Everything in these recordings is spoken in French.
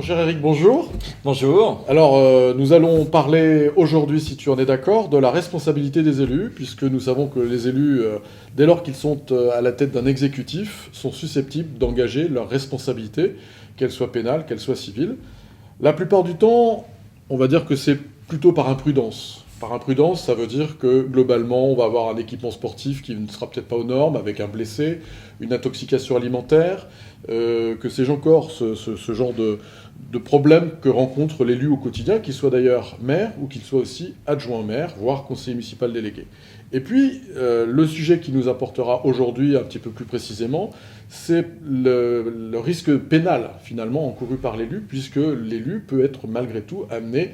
Mon cher Eric, bonjour. Bonjour. Alors, nous allons parler aujourd'hui, si tu en es d'accord, de la responsabilité des élus, puisque nous savons que les élus, dès lors qu'ils sont à la tête d'un exécutif, sont susceptibles d'engager leurs responsabilités, qu'elles soient pénales, qu'elles soient civiles. La plupart du temps, on va dire que c'est plutôt par imprudence. Par imprudence, ça veut dire que globalement, on va avoir un équipement sportif qui ne sera peut-être pas aux normes, avec un blessé, une intoxication alimentaire, que sais-je encore, ce genre de problème que rencontre l'élu au quotidien, qu'il soit d'ailleurs maire ou qu'il soit aussi adjoint maire, voire conseiller municipal délégué. Et puis, le sujet qui nous apportera aujourd'hui un petit peu plus précisément, c'est le risque pénal finalement encouru par l'élu, puisque l'élu peut être malgré tout amené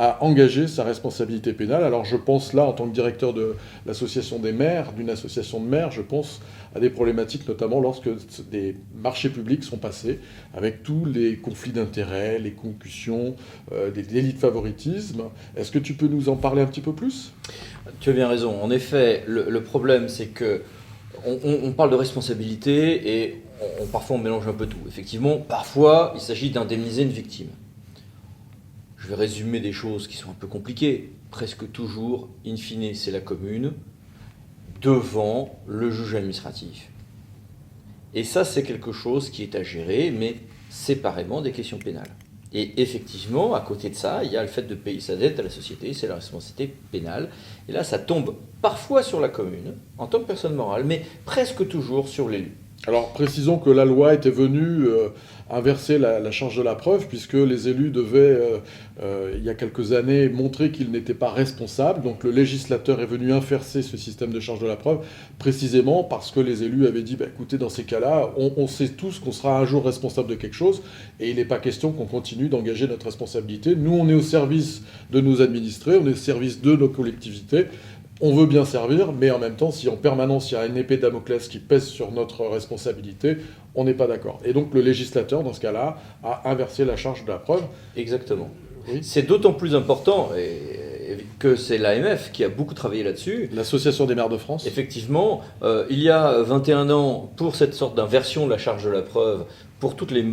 à engager sa responsabilité pénale. Alors je pense là, en tant que directeur de l'association des maires, d'une association de maires, je pense à des problématiques, notamment lorsque des marchés publics sont passés, avec tous les conflits d'intérêts, les concussions, des délits de favoritisme. Est-ce que tu peux nous en parler un petit peu plus ? Tu as bien raison. En effet, le problème, c'est que on parle de responsabilité et parfois on mélange un peu tout. Effectivement, parfois, il s'agit d'indemniser une victime. Je vais résumer des choses qui sont un peu compliquées. Presque toujours, in fine, c'est la commune devant le juge administratif. Et ça, c'est quelque chose qui est à gérer, mais séparément des questions pénales. Et effectivement, à côté de ça, il y a le fait de payer sa dette à la société, c'est la responsabilité pénale. Et là, ça tombe parfois sur la commune, en tant que personne morale, mais presque toujours sur l'élu. Alors précisons que la loi était venue inverser la charge de la preuve, puisque les élus devaient, il y a quelques années, montrer qu'ils n'étaient pas responsables. Donc le législateur est venu inverser ce système de charge de la preuve, précisément parce que les élus avaient dit, écoutez, dans ces cas-là, on sait tous qu'on sera un jour responsable de quelque chose, et il n'est pas question qu'on continue d'engager notre responsabilité. Nous, on est au service de nos administrés, on est au service de nos collectivités. On veut bien servir, mais en même temps, si en permanence il y a une épée de Damoclès qui pèse sur notre responsabilité, on n'est pas d'accord. Et donc le législateur, dans ce cas-là, a inversé la charge de la preuve. Exactement. Oui. C'est d'autant plus important que c'est l'AMF qui a beaucoup travaillé là-dessus. L'Association des maires de France. Effectivement, il y a 21 ans, pour cette sorte d'inversion de la charge de la preuve, pour toutes les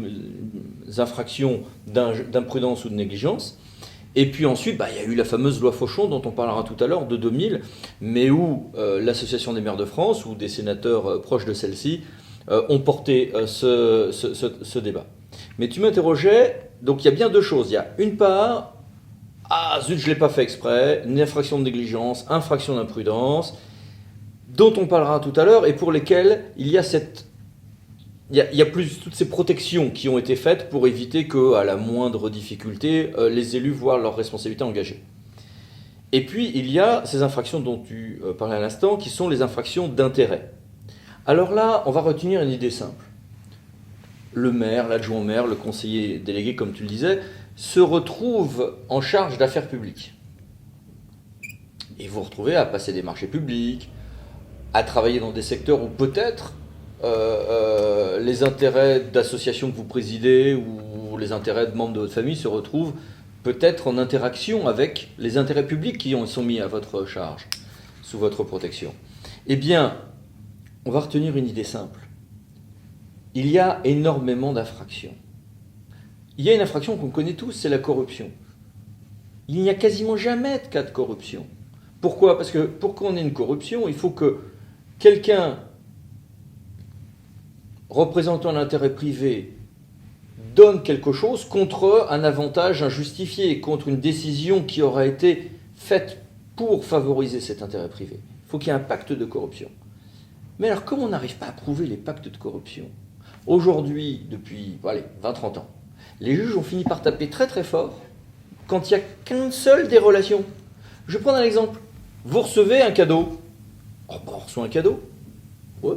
infractions d'imprudence ou de négligence. Et puis ensuite, il y a eu la fameuse loi Fauchon, dont on parlera tout à l'heure, de 2000, mais où l'Association des maires de France, ou des sénateurs proches de celle-ci, ont porté ce débat. Mais tu m'interrogeais, donc il y a bien deux choses. Il y a une part, zut, je ne l'ai pas fait exprès, une infraction de négligence, infraction d'imprudence, dont on parlera tout à l'heure, et pour lesquelles il y a Il y a plus toutes ces protections qui ont été faites pour éviter qu'à la moindre difficulté, les élus voient leurs responsabilités engagées. Et puis, il y a ces infractions dont tu parlais à l'instant, qui sont les infractions d'intérêt. Alors là, on va retenir une idée simple. Le maire, l'adjoint maire, le conseiller délégué, comme tu le disais, se retrouve en charge d'affaires publiques. Et vous vous retrouvez à passer des marchés publics, à travailler dans des secteurs où peut-être les intérêts d'associations que vous présidez ou les intérêts de membres de votre famille se retrouvent peut-être en interaction avec les intérêts publics qui sont mis à votre charge, sous votre protection. Eh bien, on va retenir une idée simple. Il y a énormément d'infractions. Il y a une infraction qu'on connaît tous, c'est la corruption. Il n'y a quasiment jamais de cas de corruption. Pourquoi ? Parce que pour qu'on ait une corruption, il faut que quelqu'un représentant l'intérêt privé donne quelque chose contre un avantage injustifié, contre une décision qui aura été faite pour favoriser cet intérêt privé. Il faut qu'il y ait un pacte de corruption. Mais alors, comme on n'arrive pas à prouver les pactes de corruption, aujourd'hui, depuis 20-30 ans, les juges ont fini par taper très très fort quand il n'y a qu'une seule des relations. Je vais prendre un exemple. Vous recevez un cadeau. On reçoit un cadeau. Ouais.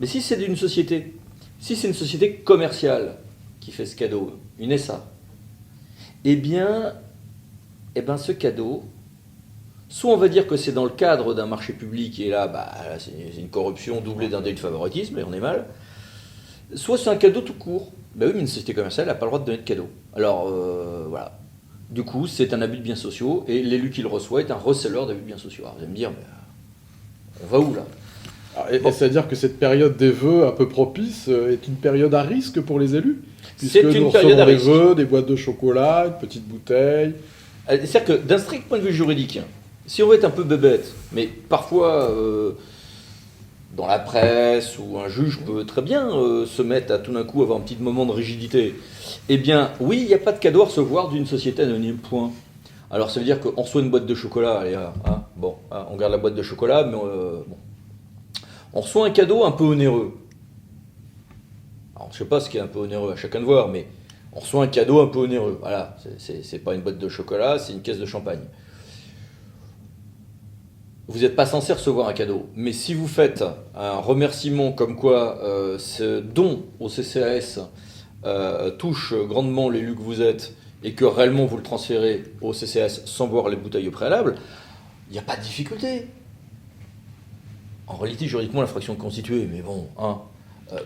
Mais si c'est d'une société, si c'est une société commerciale qui fait ce cadeau, une SA, eh bien ce cadeau, soit on va dire que c'est dans le cadre d'un marché public, et là, c'est une corruption doublée d'un délit de favoritisme, et on est mal, soit c'est un cadeau tout court. Oui, mais une société commerciale n'a pas le droit de donner de cadeau. Alors, voilà. Du coup, c'est un abus de biens sociaux, et l'élu qui le reçoit est un receleur d'abus de biens sociaux. Alors, vous allez me dire, mais on va où là ? Et c'est-à-dire que cette période des vœux un peu propice est une période à risque pour les élus, puisque C'est une nous période recevons à des risque. vœux, des boîtes de chocolat, une petite bouteille. C'est-à-dire que d'un strict point de vue juridique, si on veut être un peu bébête, mais parfois dans la presse ou un juge peut très bien se mettre à tout d'un coup avoir un petit moment de rigidité, eh bien oui, il n'y a pas de cadeau à recevoir d'une société anonyme, point. Alors ça veut dire qu'on reçoit une boîte de chocolat, allez, on garde la boîte de chocolat, mais bon. On reçoit un cadeau un peu onéreux. Alors je ne sais pas ce qui est un peu onéreux, à chacun de voir, mais on reçoit un cadeau un peu onéreux. Voilà, c'est pas une boîte de chocolat, c'est une caisse de champagne. Vous n'êtes pas censé recevoir un cadeau, mais si vous faites un remerciement comme quoi ce don au CCAS touche grandement l'élu que vous êtes et que réellement vous le transférez au CCAS sans boire les bouteilles au préalable, il n'y a pas de difficulté. En réalité, juridiquement, l'infraction est constituée, mais bon,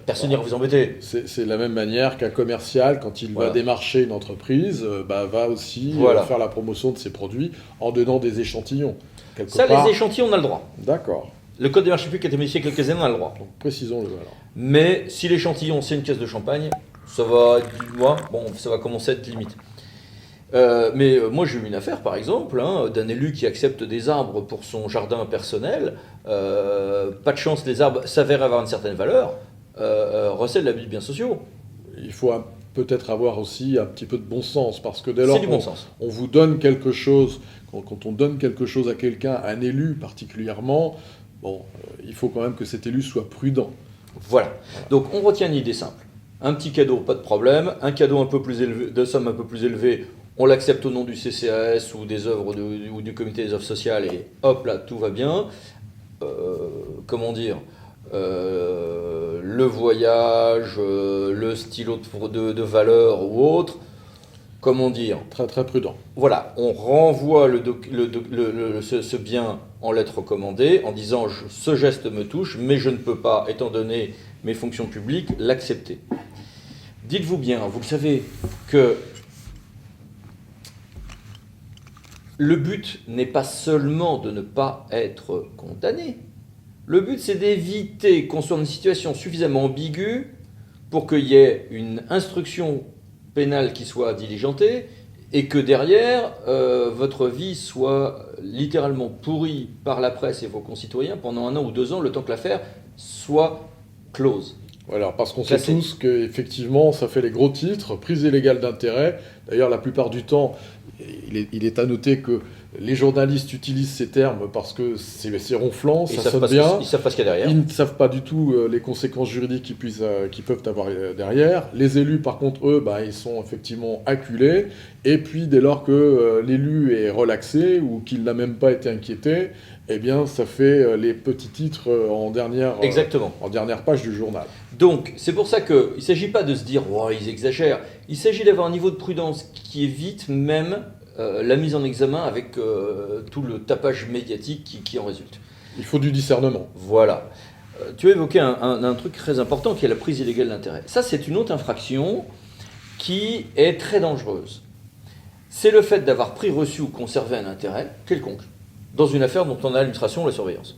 personne n'ira vous embêter. C'est de la même manière qu'un commercial, quand il va démarcher une entreprise, va aussi faire la promotion de ses produits en donnant des échantillons. Ça, les échantillons, on a le droit. D'accord. Le code des marchés publics a été modifié il y a quelques années, on a le droit. Donc, précisons-le alors. Mais si l'échantillon, c'est une caisse de champagne, ça va commencer à être limite. Mais moi, j'ai eu une affaire, par exemple, d'un élu qui accepte des arbres pour son jardin personnel. Pas de chance, les arbres s'avèrent avoir une certaine valeur, recèlent l'abus de biens sociaux. Il faut peut-être avoir aussi un petit peu de bon sens, parce que dès lors qu'on vous donne quelque chose, quand on donne quelque chose à quelqu'un, un élu particulièrement, il faut quand même que cet élu soit prudent. Voilà. Donc on retient une idée simple. Un petit cadeau, pas de problème. Un cadeau un peu plus élevé, de somme un peu plus élevée, on l'accepte au nom du CCAS ou des œuvres ou du comité des œuvres sociales et hop là, tout va bien. Le voyage, le stylo de valeur ou autre, Très très prudent. Voilà, on renvoie ce bien en lettre recommandée en disant ce geste me touche, mais je ne peux pas, étant donné mes fonctions publiques, l'accepter. Dites-vous bien, vous le savez, que le but n'est pas seulement de ne pas être condamné. Le but, c'est d'éviter qu'on soit dans une situation suffisamment ambiguë pour qu'il y ait une instruction pénale qui soit diligentée et que derrière, votre vie soit littéralement pourrie par la presse et vos concitoyens pendant 1 an ou 2 ans, le temps que l'affaire soit close. Voilà, parce qu'on sait tous qu'effectivement, ça fait les gros titres, prise illégale d'intérêt. D'ailleurs, la plupart du temps, il est à noter que les journalistes utilisent ces termes parce que c'est ronflant, ça sonne bien. Ils ne savent pas ce qu'il y a derrière. Ils ne savent pas du tout les conséquences juridiques qu'ils peuvent avoir derrière. Les élus, par contre, eux, ils sont effectivement acculés. Et puis, dès lors que l'élu est relaxé ou qu'il n'a même pas été inquiété, eh bien, ça fait les petits titres en dernière page du journal. Donc, c'est pour ça qu'il ne s'agit pas de se dire « oh, ils exagèrent ». Il s'agit d'avoir un niveau de prudence qui évite même la mise en examen avec tout le tapage médiatique qui en résulte. Il faut du discernement. Voilà. Tu as évoqué un truc très important qui est la prise illégale d'intérêt. Ça, c'est une autre infraction qui est très dangereuse. C'est le fait d'avoir pris, reçu ou conservé un intérêt quelconque dans une affaire dont on a l'administration ou la surveillance.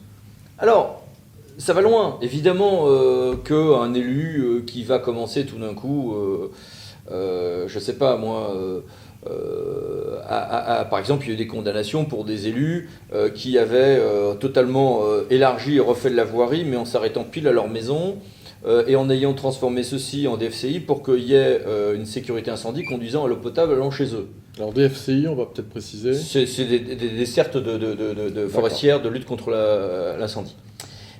Alors, ça va loin. Évidemment qu'un élu qui va commencer tout d'un coup, je ne sais pas moi, par exemple, il y a eu des condamnations pour des élus qui avaient totalement élargi et refait de la voirie, mais en s'arrêtant pile à leur maison et en ayant transformé ceci en DFCI pour qu'il y ait une sécurité incendie conduisant à l'eau potable allant chez eux. Alors DFCI, on va peut-être préciser. C'est des dessertes de forestières de lutte contre l'incendie.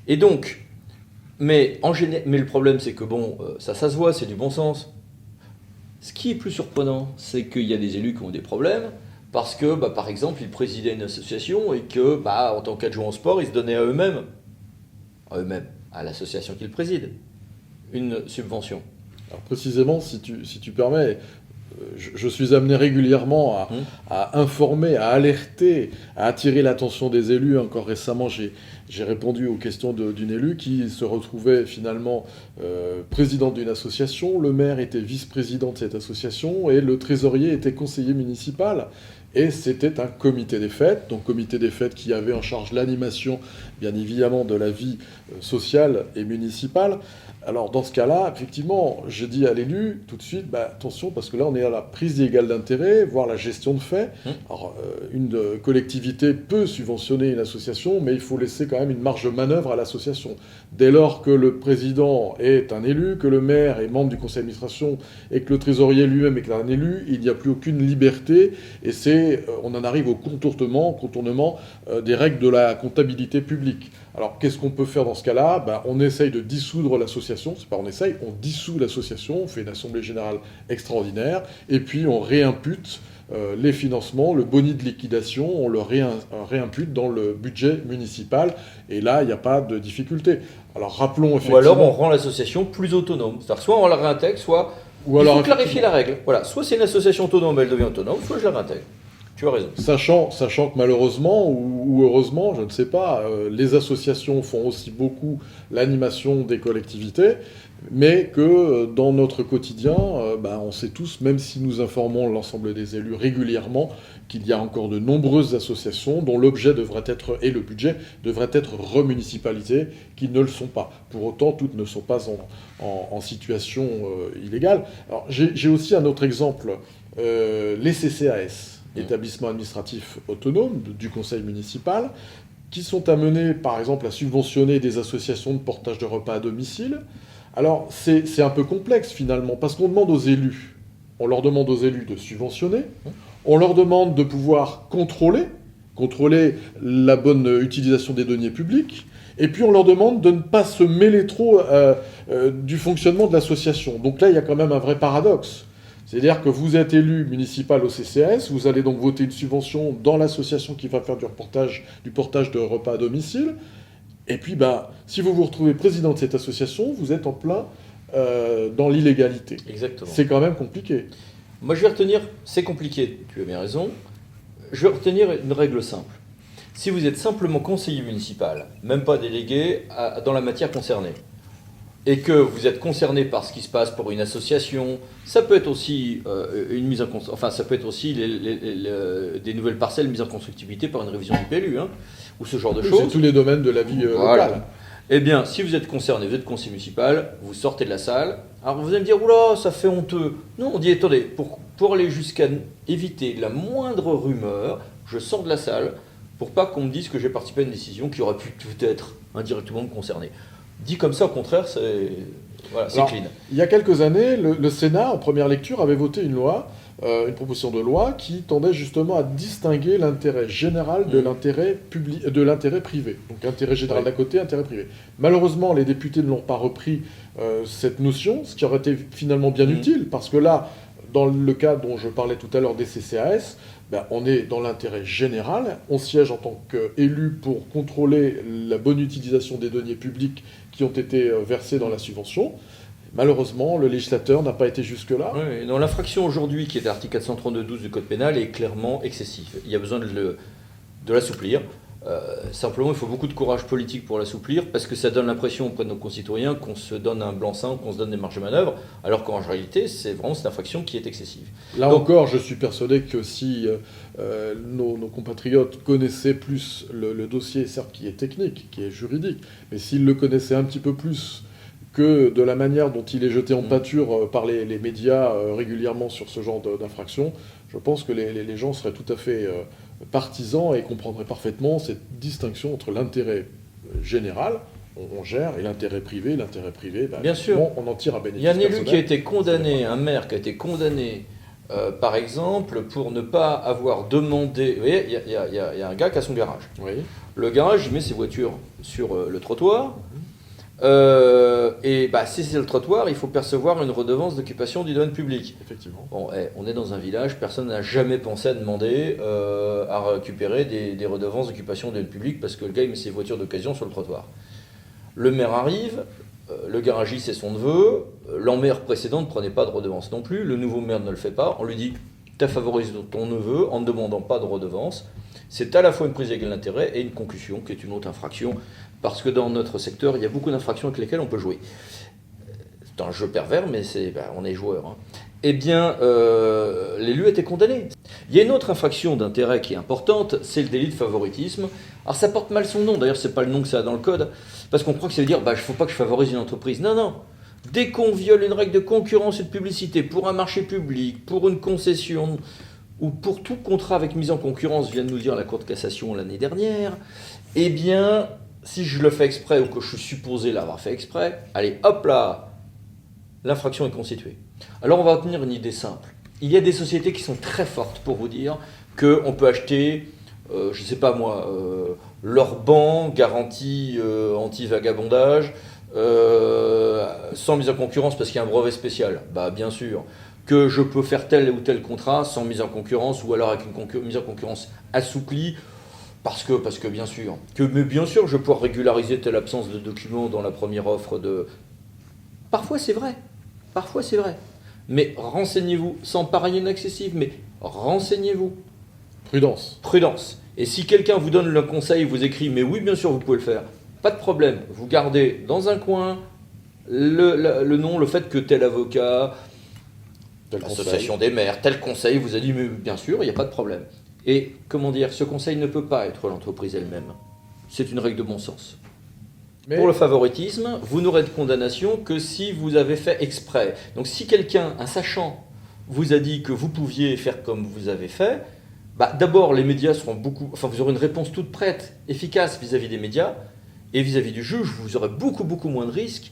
Et donc, mais le problème c'est que ça se voit, c'est du bon sens. Ce qui est plus surprenant, c'est qu'il y a des élus qui ont des problèmes parce que, par exemple, ils présidaient une association et que, en tant qu'adjoint au sport, ils se donnaient à eux-mêmes, à l'association qu'ils président, une subvention. Alors précisément, si tu permets, je suis amené régulièrement à informer, à alerter, à attirer l'attention des élus. Encore récemment, j'ai répondu aux questions d'une élue qui se retrouvait finalement présidente d'une association. Le maire était vice-président de cette association et le trésorier était conseiller municipal. et c'était un comité des fêtes, donc comité des fêtes qui avait en charge l'animation, bien évidemment, de la vie sociale et municipale. Alors dans ce cas-là, effectivement, je dis à l'élu tout de suite, attention, parce que là on est à la prise illégale d'intérêt, voire la gestion de faits. Alors une collectivité peut subventionner une association, mais il faut laisser quand même une marge de manœuvre à l'association. Dès lors que le président est un élu, que le maire est membre du conseil d'administration et que le trésorier lui-même est un élu, il n'y a plus aucune liberté, et on en arrive au contournement des règles de la comptabilité publique. Alors, qu'est-ce qu'on peut faire dans ce cas-là ? On essaye de dissoudre l'association. C'est pas on essaye, on dissout l'association, on fait une assemblée générale extraordinaire, et puis on réimpute les financements, le boni de liquidation, on le réimpute dans le budget municipal, et là, il n'y a pas de difficulté. Alors, rappelons effectivement... Ou alors, on rend l'association plus autonome. C'est-à-dire, soit on la réintègre, soit... il faut clarifier la règle. Voilà, soit c'est une association autonome, elle devient autonome, soit je la réintègre. Tu as raison. Sachant que malheureusement, ou heureusement, je ne sais pas, les associations font aussi beaucoup l'animation des collectivités, mais que dans notre quotidien, on sait tous, même si nous informons l'ensemble des élus régulièrement, qu'il y a encore de nombreuses associations dont l'objet devrait être, et le budget, devrait être remunicipalisé, qui ne le sont pas. Pour autant, toutes ne sont pas en situation illégale. Alors, j'ai aussi un autre exemple, les CCAS. Établissements administratifs autonomes du conseil municipal, qui sont amenés, par exemple, à subventionner des associations de portage de repas à domicile. Alors, c'est un peu complexe, finalement, parce qu'on demande aux élus, on leur demande aux élus de subventionner, on leur demande de pouvoir contrôler la bonne utilisation des deniers publics, et puis on leur demande de ne pas se mêler trop du fonctionnement de l'association. Donc là, il y a quand même un vrai paradoxe. C'est-à-dire que vous êtes élu municipal au CCAS, vous allez donc voter une subvention dans l'association qui va faire du portage de repas à domicile. Et puis, si vous vous retrouvez président de cette association, vous êtes en plein dans l'illégalité. Exactement. C'est quand même compliqué. Moi, je vais retenir, c'est compliqué, tu as bien raison. Je vais retenir une règle simple. Si vous êtes simplement conseiller municipal, même pas délégué dans la matière concernée, et que vous êtes concerné par ce qui se passe pour une association, ça peut être aussi une mise en ça peut être aussi des nouvelles parcelles mises en constructibilité par une révision du PLU, ou ce genre de choses. C'est tous les domaines de la vie locale. Eh bien, si vous êtes concerné, vous êtes conseiller municipal, vous sortez de la salle, alors vous allez me dire, oula, ça fait honteux. Non, on dit, attendez, pour aller jusqu'à éviter la moindre rumeur, je sors de la salle pour pas qu'on me dise que j'ai participé à une décision qui aurait pu peut-être indirectement me concerner. Dit comme ça, au contraire, c'est clean. Il y a quelques années, le Sénat, en première lecture, avait voté une loi, une proposition de loi qui tendait justement à distinguer l'intérêt général de l'intérêt public, de l'intérêt privé. Donc intérêt général d'un côté, intérêt privé. Malheureusement, les députés ne l'ont pas repris cette notion, ce qui aurait été finalement bien utile, parce que là, dans le cas dont je parlais tout à l'heure des CCAS, on est dans l'intérêt général, on siège en tant qu'élu pour contrôler la bonne utilisation des deniers publics qui ont été versés dans la subvention. Malheureusement, le législateur n'a pas été jusque-là. Oui, dans l'infraction aujourd'hui, qui est l'article 432-12 du Code pénal, est clairement excessif. Il y a besoin de l'assouplir. Simplement, il faut beaucoup de courage politique pour l'assouplir, parce que ça donne l'impression auprès de nos concitoyens qu'on se donne un blanc-seing, qu'on se donne des marges de manœuvre, alors qu'en réalité, c'est vraiment cette infraction qui est excessive. Là encore, je suis persuadé que si nos compatriotes connaissaient plus le dossier, certes qui est technique, qui est juridique, mais s'ils le connaissaient un petit peu plus que de la manière dont il est jeté en pâture par les médias régulièrement sur ce genre d'infraction, je pense que les gens seraient tout à fait partisans et comprendraient parfaitement cette distinction entre l'intérêt général, on gère, et l'intérêt privé. L'intérêt privé, bien sûr, on en tire un bénéfice. Il y a un élu qui a été condamné, un maire qui a été condamné, par exemple, pour ne pas avoir demandé... Vous voyez, il y a un gars qui a son garage. Oui. Le garage, il met ses voitures sur le trottoir. Si c'est le trottoir, il faut percevoir une redevance d'occupation du domaine public. Effectivement. Bon, on est dans un village, personne n'a jamais pensé à demander à récupérer des redevances d'occupation du domaine public parce que le gars il met ses voitures d'occasion sur le trottoir. Le maire arrive, le garagiste c'est son neveu, l'en-maire précédent ne prenait pas de redevance non plus, le nouveau maire ne le fait pas, on lui dit « t'as favorisé ton neveu en ne demandant pas de redevance ». C'est à la fois une prise égale d'intérêt et une concussion qui est une autre infraction. Parce que dans notre secteur, il y a beaucoup d'infractions avec lesquelles on peut jouer. C'est un jeu pervers, mais on est joueur. Eh bien, l'élu a été condamné. Il y a une autre infraction d'intérêt qui est importante, c'est le délit de favoritisme. Alors ça porte mal son nom, d'ailleurs c'est pas le nom que ça a dans le code, parce qu'on croit que ça veut dire, il ne faut pas que je favorise une entreprise. Non, non. Dès qu'on viole une règle de concurrence et de publicité pour un marché public, pour une concession, ou pour tout contrat avec mise en concurrence, vient de nous dire la Cour de cassation l'année dernière, eh bien, si je le fais exprès ou que je suis supposé l'avoir fait exprès, allez, hop là, l'infraction est constituée. Alors on va obtenir une idée simple. Il y a des sociétés qui sont très fortes pour vous dire qu'on peut acheter, je ne sais pas moi, leur banc, garantie anti-vagabondage, sans mise en concurrence parce qu'il y a un brevet spécial. Bah bien sûr. Que je peux faire tel ou tel contrat sans mise en concurrence ou alors avec une mise en concurrence assouplie. Parce que bien sûr. Mais bien sûr, je peux pouvoir régulariser telle absence de documents dans la première offre de... Parfois c'est vrai. Parfois c'est vrai. Mais renseignez-vous, sans parier inaccessible, mais renseignez-vous. Prudence. Prudence. Et si quelqu'un vous donne le conseil, vous écrit, mais oui, bien sûr, vous pouvez le faire, pas de problème. Vous gardez dans un coin le nom, le fait que tel avocat, l'association des maires, tel conseil vous a dit, mais bien sûr, il n'y a pas de problème. Et comment dire, ce conseil ne peut pas être l'entreprise elle-même. C'est une règle de bon sens. Mais... Pour le favoritisme, vous n'aurez de condamnation que si vous avez fait exprès. Donc si quelqu'un, un sachant, vous a dit que vous pouviez faire comme vous avez fait, bah, d'abord les médias seront vous aurez une réponse toute prête, efficace vis-à-vis des médias, et vis-à-vis du juge, vous aurez beaucoup moins de risques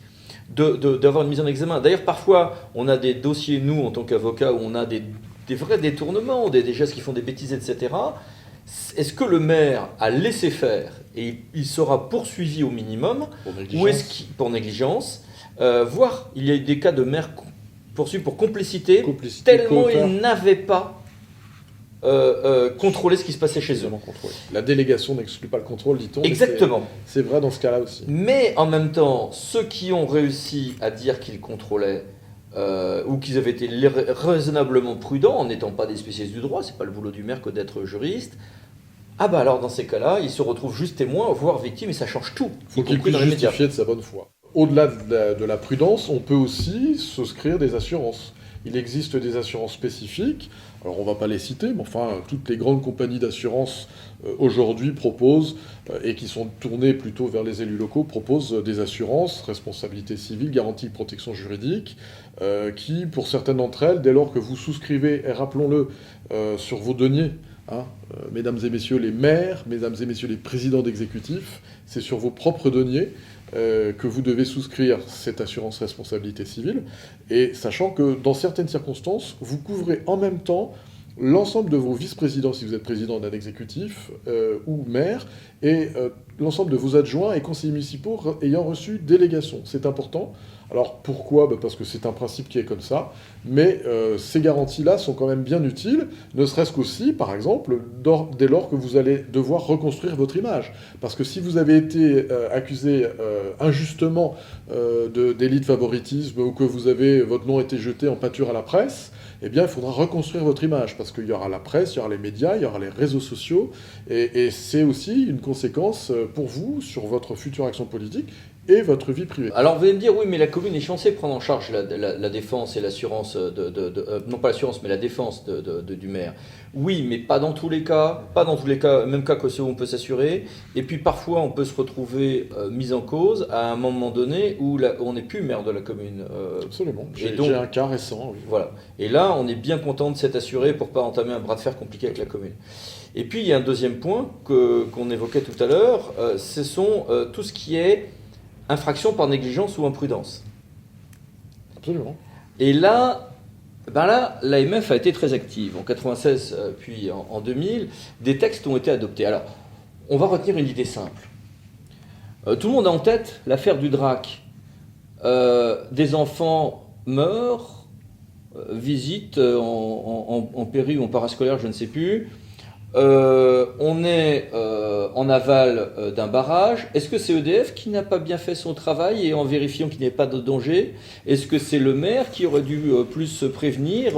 d'avoir une mise en examen. D'ailleurs, parfois, on a des dossiers, nous, en tant qu'avocats, où on a des vrais détournements, des gestes qui font des bêtises, etc. Est-ce que le maire a laissé faire et il sera poursuivi au minimum ou est-ce qu'il, pour négligence, voire il y a eu des cas de maires poursuivis pour complicité tellement ils n'avaient pas contrôlé ce qui se passait chez eux. La délégation n'exclut pas le contrôle, dit-on. Exactement. C'est vrai dans ce cas-là aussi. Mais en même temps, ceux qui ont réussi à dire qu'ils contrôlaient ou qu'ils avaient été raisonnablement prudents en n'étant pas des spécialistes du droit, c'est pas le boulot du maire que d'être juriste. Ah bah alors dans ces cas-là, ils se retrouvent juste témoins, voire victimes, et ça change tout. Il faut qu'il puisse justifier de sa bonne foi. Au-delà de la prudence, on peut aussi souscrire des assurances. Il existe des assurances spécifiques, alors on ne va pas les citer, mais enfin toutes les grandes compagnies d'assurance aujourd'hui proposent, et qui sont tournées plutôt vers les élus locaux, proposent des assurances, responsabilité civile, garantie de protection juridique, qui pour certaines d'entre elles, dès lors que vous souscrivez, et rappelons-le, sur vos deniers, mesdames et messieurs les maires, mesdames et messieurs les présidents d'exécutifs, c'est sur vos propres deniers que vous devez souscrire cette assurance responsabilité civile, et sachant que dans certaines circonstances, vous couvrez en même temps l'ensemble de vos vice-présidents, si vous êtes président d'un exécutif ou maire, et l'ensemble de vos adjoints et conseillers municipaux ayant reçu délégation. C'est important. Alors pourquoi ? Parce que c'est un principe qui est comme ça, mais ces garanties-là sont quand même bien utiles, ne serait-ce qu'aussi, par exemple, dès lors que vous allez devoir reconstruire votre image. Parce que si vous avez été accusé injustement de délit de favoritisme ou que votre nom a été jeté en pâture à la presse, eh bien, il faudra reconstruire votre image, parce qu'il y aura la presse, il y aura les médias, il y aura les réseaux sociaux, et c'est aussi une conséquence pour vous sur votre future action politique et votre vie privée. Alors vous allez me dire, oui, mais la commune est censée prendre en charge la défense et l'assurance, non pas l'assurance, mais la défense du maire. Oui, mais pas dans tous les cas, même cas que ceux où on peut s'assurer, et puis parfois on peut se retrouver mis en cause à un moment donné où on n'est plus maire de la commune. Absolument, j'ai un cas récent. Oui. Voilà, et là on est bien content de s'être assuré pour ne pas entamer un bras de fer compliqué avec la commune. Et puis il y a un deuxième point qu'on évoquait tout à l'heure, ce sont tout ce qui est infraction par négligence ou imprudence. Absolument. Et là, l'AMF a été très active. En 1996, puis en 2000, des textes ont été adoptés. Alors, on va retenir une idée simple. Tout le monde a en tête l'affaire du DRAC. Des enfants meurent, visitent en péri ou en parascolaire, je ne sais plus. On est en aval d'un barrage. Est-ce que c'est EDF qui n'a pas bien fait son travail et en vérifiant qu'il n'y ait pas de danger? Est-ce que c'est le maire qui aurait dû plus se prévenir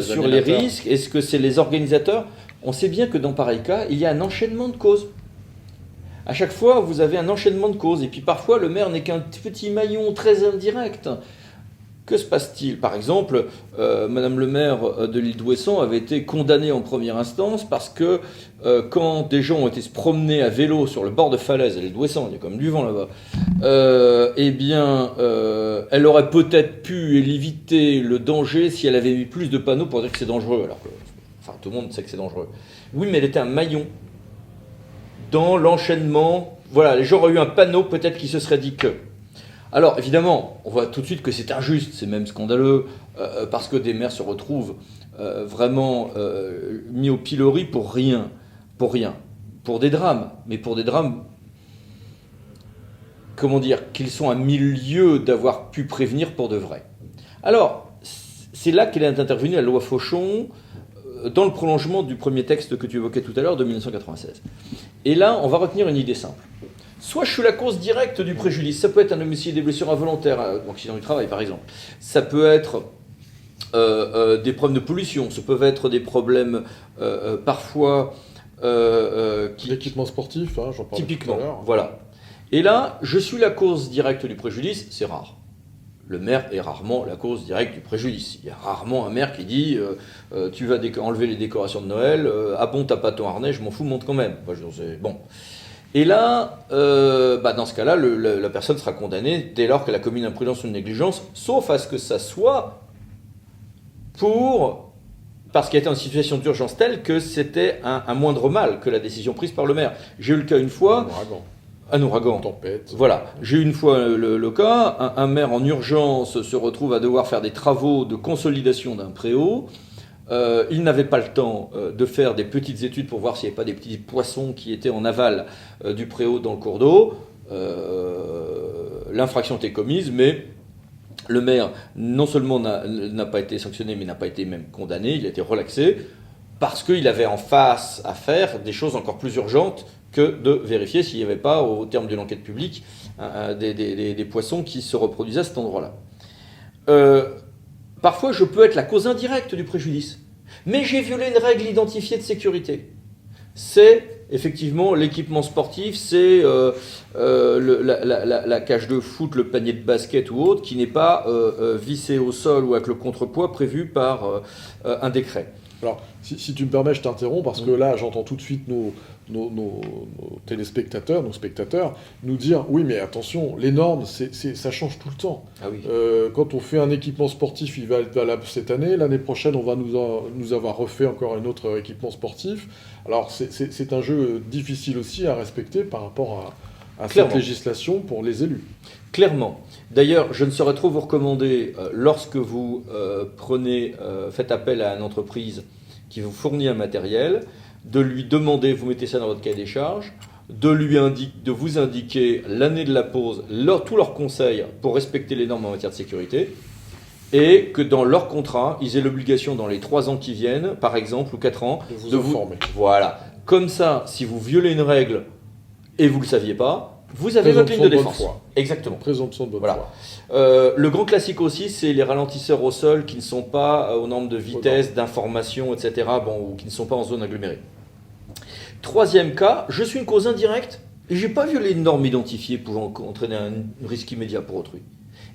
sur les risques? Est-ce que c'est les organisateurs? On sait bien que dans pareil cas, il y a un enchaînement de causes. À chaque fois, vous avez un enchaînement de causes. Et puis parfois, le maire n'est qu'un petit maillon très indirect. Que se passe-t-il? Par exemple, Madame le maire de l'île d'Ouessant avait été condamnée en première instance parce que quand des gens ont été se promener à vélo sur le bord de falaise à l'île d'Ouessant, il y a comme du vent là-bas, elle aurait peut-être pu éviter le danger si elle avait mis plus de panneaux pour dire que c'est dangereux, alors que tout le monde sait que c'est dangereux. Oui, mais elle était un maillon dans l'enchaînement. Voilà, les gens auraient eu un panneau, peut-être qu'ils se seraient dit que. Alors, évidemment, on voit tout de suite que c'est injuste, c'est même scandaleux, parce que des maires se retrouvent vraiment mis au pilori pour rien. Pour des drames, mais pour des drames, comment dire, qu'ils sont à 1000 lieues d'avoir pu prévenir pour de vrai. Alors, c'est là qu'elle est intervenue, la loi Fauchon, dans le prolongement du premier texte que tu évoquais tout à l'heure, de 1996. Et là, on va retenir une idée simple. Soit je suis la cause directe du préjudice, ça peut être un homicide et blessures involontaires, un accident du travail par exemple, ça peut être des problèmes de pollution, ça peut être des problèmes parfois... L'équipement sportif, hein, j'en parlais typiquement, tout à l'heure. voilà. Et là, je suis la cause directe du préjudice, c'est rare. Le maire est rarement la cause directe du préjudice. Il y a rarement un maire qui dit tu vas enlever les décorations de Noël, ah bon, t'as pas ton harnais, je m'en fous, monte quand même. Enfin, bon. Et là, dans ce cas-là, la personne sera condamnée dès lors qu'elle a commis une imprudence ou une négligence, sauf à ce que ça soit parce qu'il était en situation d'urgence telle que c'était un moindre mal que la décision prise par le maire. J'ai eu le cas une fois... Un ouragan. Tempête. Voilà. J'ai eu une fois le cas, un maire en urgence se retrouve à devoir faire des travaux de consolidation d'un préau. Il n'avait pas le temps de faire des petites études pour voir s'il n'y avait pas des petits poissons qui étaient en aval du préau dans le cours d'eau. L'infraction était commise, mais le maire non seulement n'a pas été sanctionné, mais n'a pas été même condamné, il a été relaxé, parce qu'il avait en face à faire des choses encore plus urgentes que de vérifier s'il n'y avait pas, au terme d'une enquête publique, des poissons qui se reproduisaient à cet endroit-là. Parfois, je peux être la cause indirecte du préjudice, mais j'ai violé une règle identifiée de sécurité. C'est effectivement l'équipement sportif, c'est la cage de foot, le panier de basket ou autre, qui n'est pas vissé au sol ou avec le contrepoids prévu par un décret. Alors, si tu me permets, je t'interromps, parce que là, j'entends tout de suite nos téléspectateurs, nos spectateurs, nous dire, oui, mais attention, les normes, ça change tout le temps. Ah oui. Quand on fait un équipement sportif, il va être valable cette année. L'année prochaine, on va nous avoir refait encore un autre équipement sportif. Alors, c'est un jeu difficile aussi à respecter par rapport à cette législation pour les élus. Clairement. D'ailleurs, je ne saurais trop vous recommander, lorsque vous faites appel à une entreprise qui vous fournit un matériel, de lui demander, vous mettez ça dans votre cahier des charges, de vous indiquer l'année de la pause, tous leurs conseils pour respecter les normes en matière de sécurité, et que dans leur contrat, ils aient l'obligation dans les 3 ans qui viennent, par exemple, ou 4 ans, de vous informer. Voilà. Comme ça, si vous violez une règle et vous ne le saviez pas, vous avez votre ligne de défense. Exactement. Présomption de bonne foi. Le grand classique aussi, c'est les ralentisseurs au sol qui ne sont pas aux normes de vitesse, d'information, etc., ou qui ne sont pas en zone agglomérée. Troisième cas, je suis une cause indirecte et je n'ai pas violé une norme identifiée pouvant entraîner un risque immédiat pour autrui.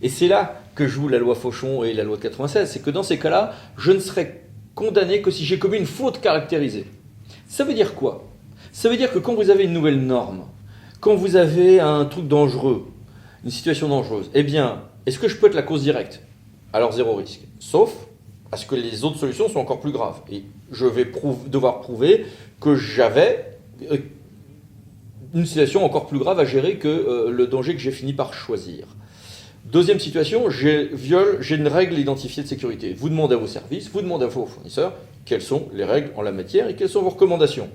Et c'est là que joue la loi Fauchon et la loi de 96, c'est que dans ces cas-là, je ne serai condamné que si j'ai commis une faute caractérisée. Ça veut dire quoi? Ça veut dire que quand vous avez une nouvelle norme, quand vous avez un truc dangereux, une situation dangereuse, eh bien, est-ce que je peux être la cause directe? Alors zéro risque. Sauf à ce que les autres solutions sont encore plus graves. Et je vais devoir prouver que j'avais une situation encore plus grave à gérer que le danger que j'ai fini par choisir. Deuxième situation, j'ai une règle identifiée de sécurité. Vous demandez à vos services, vous demandez à vos fournisseurs quelles sont les règles en la matière et quelles sont vos recommandations.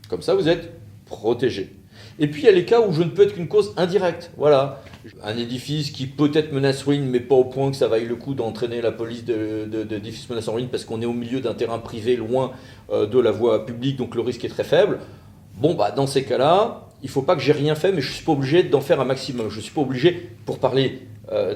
Comme ça, vous êtes protégé. Et puis il y a les cas où je ne peux être qu'une cause indirecte. Voilà, un édifice qui peut-être menace ruine, mais pas au point que ça vaille le coup d'entraîner la police d'édifice menaçant ruine parce qu'on est au milieu d'un terrain privé, loin de la voie publique, donc le risque est très faible. Bon, dans ces cas-là, il ne faut pas que j'ai rien fait, mais je ne suis pas obligé d'en faire un maximum. Je ne suis pas obligé, pour parler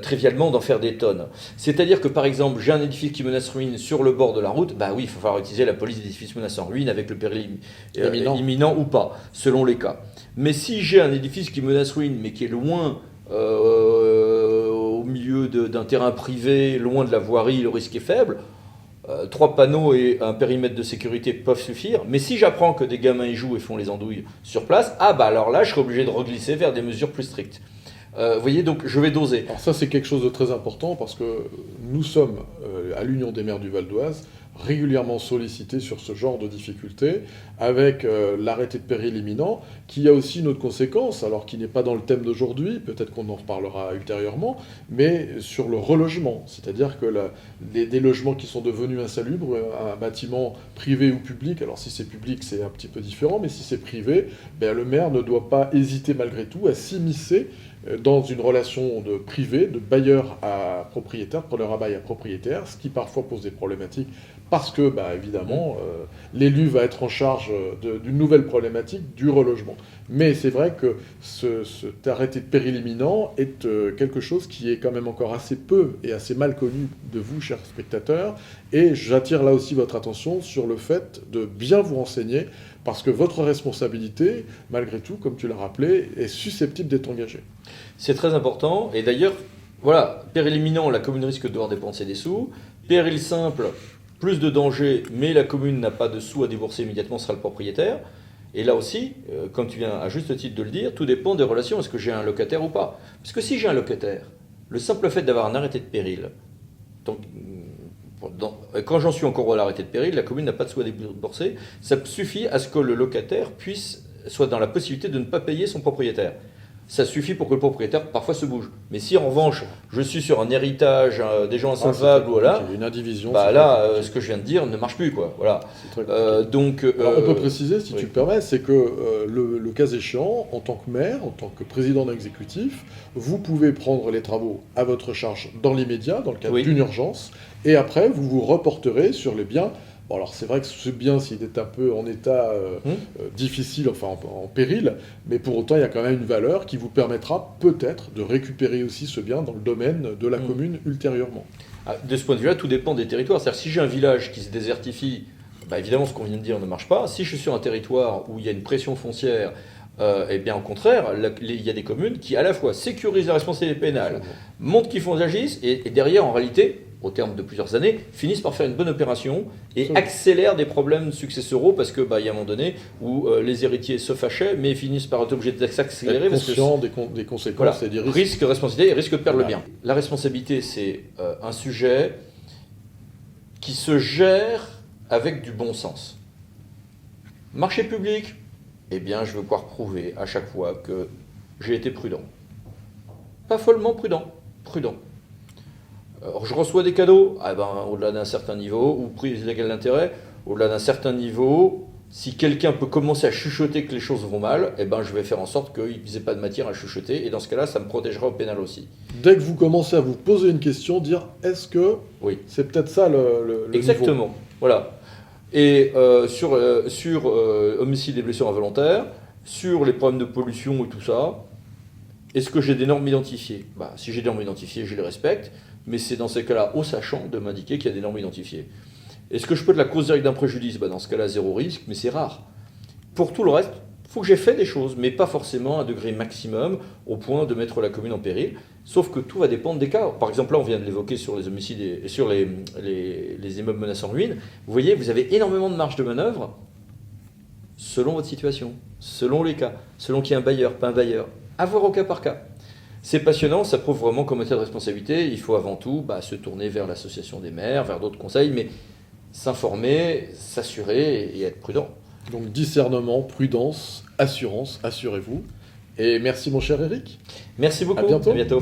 trivialement, d'en faire des tonnes. C'est-à-dire que, par exemple, j'ai un édifice qui menace ruine sur le bord de la route, oui, il va falloir utiliser la police d'édifice menaçant ruine avec le péril imminent ou pas, selon les cas. Mais si j'ai un édifice qui menace ruine, mais qui est loin, au milieu milieu d'un terrain privé, loin de la voirie, le risque est faible. 3 panneaux et un périmètre de sécurité peuvent suffire. Mais si j'apprends que des gamins y jouent et font les andouilles sur place, alors là, je serai obligé de reglisser vers des mesures plus strictes. Vous voyez, donc je vais doser. Alors ça, c'est quelque chose de très important parce que nous sommes, à l'Union des maires du Val d'Oise, régulièrement sollicités sur ce genre de difficultés, avec l'arrêté de péril imminent, qui a aussi une autre conséquence, alors qui n'est pas dans le thème d'aujourd'hui, peut-être qu'on en reparlera ultérieurement, mais sur le relogement. C'est-à-dire que des logements qui sont devenus insalubres, un bâtiment privé ou public, alors si c'est public, c'est un petit peu différent, mais si c'est privé, le maire ne doit pas hésiter malgré tout à s'immiscer dans une relation de privé, de bailleur à propriétaire, de preneur à bail à propriétaire, ce qui parfois pose des problématiques parce que, évidemment, l'élu va être en charge d'une nouvelle problématique du relogement. Mais c'est vrai que cet arrêté de péril imminent est quelque chose qui est quand même encore assez peu et assez mal connu de vous, chers spectateurs, et j'attire là aussi votre attention sur le fait de bien vous renseigner, parce que votre responsabilité, malgré tout, comme tu l'as rappelé, est susceptible d'être engagée. C'est très important, et d'ailleurs, voilà, péril imminent, la commune risque de devoir dépenser des sous. Péril simple, plus de danger, mais la commune n'a pas de sous à débourser immédiatement, sera le propriétaire. Et là aussi, comme tu viens à juste titre de le dire, tout dépend des relations, est-ce que j'ai un locataire ou pas. Parce que si j'ai un locataire, le simple fait d'avoir un arrêté de péril, donc, quand j'en suis encore à l'arrêté de péril, la commune n'a pas de sous à débourser, ça suffit à ce que le locataire soit dans la possibilité de ne pas payer son propriétaire. Ça suffit pour que le propriétaire parfois se bouge. Mais si en revanche je suis sur un héritage, des gens insolvables, voilà, une indivision, ce que je viens de dire ne marche plus, quoi. Voilà. Donc, alors, on peut préciser, si tu le permets, c'est que le cas échéant, en tant que maire, en tant que président d'un exécutif, vous pouvez prendre les travaux à votre charge dans l'immédiat, dans le cadre d'une urgence, et après vous vous reporterez sur les biens. Bon, alors c'est vrai que ce bien, s'il est un peu en état difficile, enfin en péril, mais pour autant il y a quand même une valeur qui vous permettra peut-être de récupérer aussi ce bien dans le domaine de la commune ultérieurement. De ce point de vue-là, tout dépend des territoires. C'est-à-dire si j'ai un village qui se désertifie, évidemment ce qu'on vient de dire ne marche pas. Si je suis sur un territoire où il y a une pression foncière, bien au contraire, il y a des communes qui à la fois sécurisent la responsabilité pénale, montrent qu'ils agissent, et derrière en réalité, au terme de plusieurs années, finissent par faire une bonne opération et accélèrent des problèmes successoraux parce que y a un moment donné où les héritiers se fâchaient mais finissent par être obligés de s'accélérer. Conscient des conséquences et des risques. Risque, responsabilité et risque de perdre le bien. La responsabilité, c'est un sujet qui se gère avec du bon sens. Marché public, je vais pouvoir prouver à chaque fois que j'ai été prudent. Pas follement prudent. Alors, je reçois des cadeaux, au-delà d'un certain niveau, ou prise légale d'intérêt, au-delà d'un certain niveau, si quelqu'un peut commencer à chuchoter que les choses vont mal, je vais faire en sorte qu'il n'y ait pas de matière à chuchoter, et dans ce cas-là, ça me protégera au pénal aussi. Dès que vous commencez à vous poser une question, dire est-ce que c'est peut-être ça le Exactement, niveau. Voilà. Et sur homicide et blessures involontaires, sur les problèmes de pollution et tout ça, est-ce que j'ai des normes identifiées ? Si j'ai des normes identifiées, je les respecte. Mais c'est dans ces cas-là, au sachant, de m'indiquer qu'il y a des normes identifiées. Est-ce que je peux être la cause directe d'un préjudice ? Dans ce cas-là, zéro risque, mais c'est rare. Pour tout le reste, il faut que j'ai fait des choses, mais pas forcément à un degré maximum, au point de mettre la commune en péril. Sauf que tout va dépendre des cas. Par exemple, là, on vient de l'évoquer sur les homicides et sur les immeubles menaçants de ruine. Vous voyez, vous avez énormément de marge de manœuvre selon votre situation, selon les cas, selon qu'il y a un bailleur, pas un bailleur. À voir au cas par cas. C'est passionnant, ça prouve vraiment qu'en matière de responsabilité, il faut avant tout se tourner vers l'association des maires, vers d'autres conseils, mais s'informer, s'assurer et être prudent. Donc discernement, prudence, assurance, assurez-vous. Et merci mon cher Eric. Merci beaucoup, à bientôt. À bientôt.